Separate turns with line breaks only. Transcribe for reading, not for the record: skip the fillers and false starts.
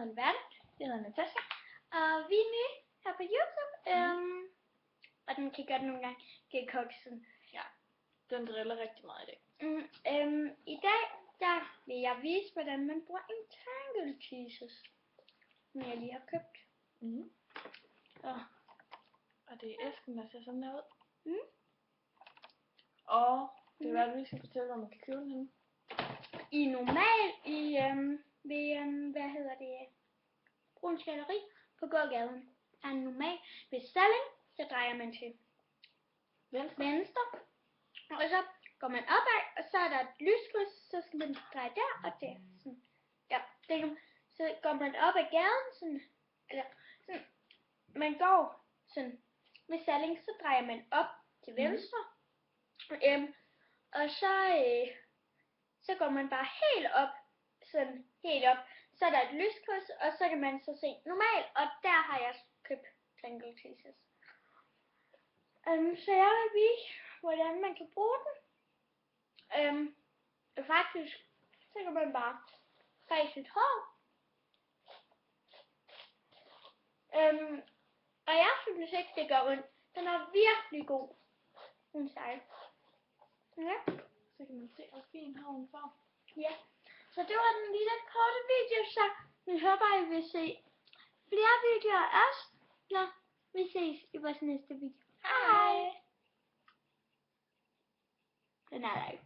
hedder Nivert. Jeg hedder Natasha. Og vi er nye her på YouTube. Og den kan godt nogle gange give koksen.
Ja, den driller rigtig meget i dag.
I dag, der vil jeg vise, hvordan man bruger en Tangle Teasers, som jeg lige har købt.
Og det er æsken, der ser sådan her ud.
Og
Og det er hvad vi skal fortælle, hvor man kan købe den henne.
I normal, ved, hvad hedder det, Bruns Galleri på gågaden, er en normal bestilling, så drejer man til venstre, og så går man opad, og så er der et lyskryds, så skal man dreje der og der. Sådan. Ja, så går man op ad gaden, sådan, eller sådan, man går sådan, med Salling, så drejer man op til venstre, og så går man bare helt op, sådan helt op, så er der et lyskryds, og så kan man så se normalt, og der har jeg købt Tangle Teasers. Så jeg vil vise, hvordan man kan bruge den. Faktisk, så kan man bare fræse sit hår. Og jeg synes ikke, det gør ondt. Den er virkelig god. Synes jeg. Ja.
Så kan man se, hvor fin hånden får.
Ja. Så det var den lille korte video, så vi håber, I vil se flere videoer af os. Ja, vi ses i vores næste video. Hej! Den er der ikke.